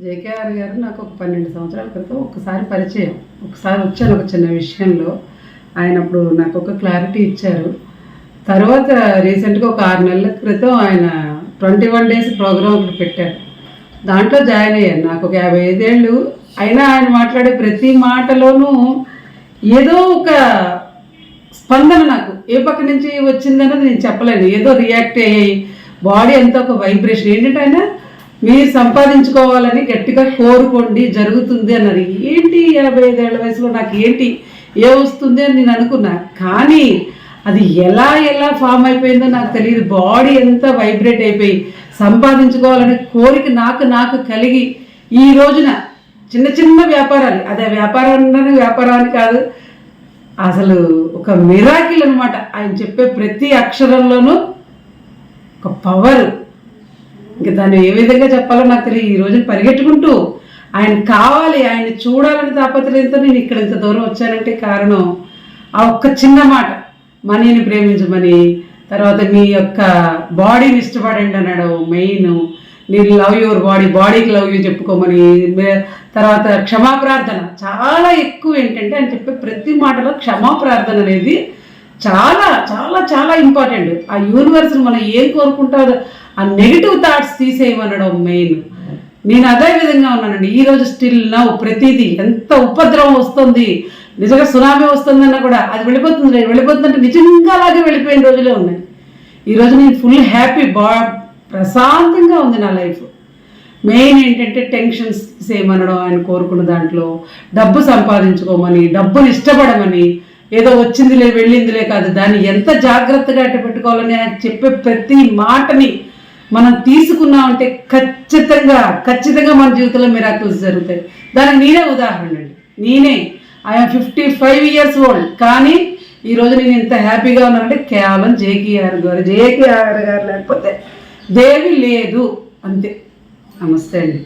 JKR గారు నాకు ఒక 12 సంవత్సరాల క్రితం ఒకసారి పరిచయం. ఒకసారి వచ్చాను ఒక చిన్న విషయంలో. ఆయన అప్పుడు నాకు ఒక క్లారిటీ ఇచ్చారు. తర్వాత రీసెంట్గా ఒక 6 నెలల క్రితం ఆయన 21 డేస్ ప్రోగ్రామ్ ఒకటి పెట్టారు. దాంట్లో జాయిన్ అయ్యాను. నాకు ఒక 55 ఏళ్ళు అయినా ఆయన మాట్లాడే ప్రతి మాటలోనూ ఏదో ఒక స్పందన నాకు ఏ పక్క నుంచి వచ్చిందన్నది నేను చెప్పలేను. ఏదో రియాక్ట్ అయ్యాయి, బాడీ అంతా ఒక వైబ్రేషన్. ఏంటంటే ఆయన మీరు సంపాదించుకోవాలని గట్టిగా కోరుకోండి జరుగుతుంది అన్నారు. ఏంటి 55 ఏళ్ల వయసులో నాకు ఏంటి ఏ వస్తుంది అని నేను అనుకున్నా. కానీ అది ఎలా ఫామ్ అయిపోయిందో నాకు తెలియదు. బాడీ ఎంత వైబ్రేట్ అయిపోయి సంపాదించుకోవాలనే కోరిక నాకు కలిగి ఈ రోజున చిన్న వ్యాపారాలు, అదే వ్యాపారాన్ని కాదు, అసలు ఒక మిరాకిల్ అనమాట. ఆయన చెప్పే ప్రతి అక్షరంలోనూ ఒక పవర్. ఇంకా దాన్ని ఏ విధంగా చెప్పాలో నాకు తెలియదు. ఈ రోజున పరిగెట్టుకుంటూ ఆయన కావాలి, ఆయన చూడాలని తాపత్రయంతో నేను ఇక్కడ ఇంత దూరం వచ్చానంటే కారణం ఆ ఒక్క చిన్న మాట, మనీని ప్రేమించమని, తర్వాత మీ యొక్క బాడీని ఇష్టపడండి అన్నాడు మెయిన్. నేను లవ్ యువర్ బాడీకి లవ్ యూ చెప్పుకోమని, తర్వాత క్షమాప్రార్థన చాలా ఎక్కువ. ఏంటంటే ఆయన చెప్పే ప్రతి మాటలో క్షమాప్రార్థన అనేది చాలా చాలా చాలా ఇంపార్టెంట్. ఆ యూనివర్స్ని మనం ఏం కోరుకుంటారో ఆ నెగిటివ్ థాట్స్ తీసేయమనడం మెయిన్. నేను అదే విధంగా ఉన్నానండి. ఈరోజు స్టిల్ నౌ ప్రతిదీ ఎంత ఉపద్రవం వస్తుంది, నిజంగా సునామీ వస్తుందన్నా కూడా అది వెళ్ళిపోతుందంటే నిజంగా అలాగే వెళ్ళిపోయిన రోజులే ఉన్నాయి. ఈరోజు నేను ఫుల్ హ్యాపీ, ప్రశాంతంగా ఉంది నా లైఫ్. మెయిన్ ఏంటంటే టెన్షన్స్ తీసేయమనడం ఆయన కోరుకున్న దాంట్లో, డబ్బు సంపాదించుకోమని, డబ్బుని ఇష్టపడమని, ఏదో వచ్చిందిలే వెళ్ళిందిలే కాదు, దాన్ని ఎంత జాగ్రత్తగా అట్ట పెట్టుకోవాలని ఆయన చెప్పే ప్రతి మాటని మనం తీసుకున్నామంటే ఖచ్చితంగా మన జీవితంలో మిరాకిల్స్ జరుగుతాయి. దానికి నేనే ఉదాహరణ అండి. ఐఎమ్ 55 years old, కానీ ఈరోజు నేను ఇంత హ్యాపీగా ఉన్నానంటే కేవలం జేకేఆర్ గారు లేకపోతే దేవి లేదు, అంతే. నమస్తే అండి.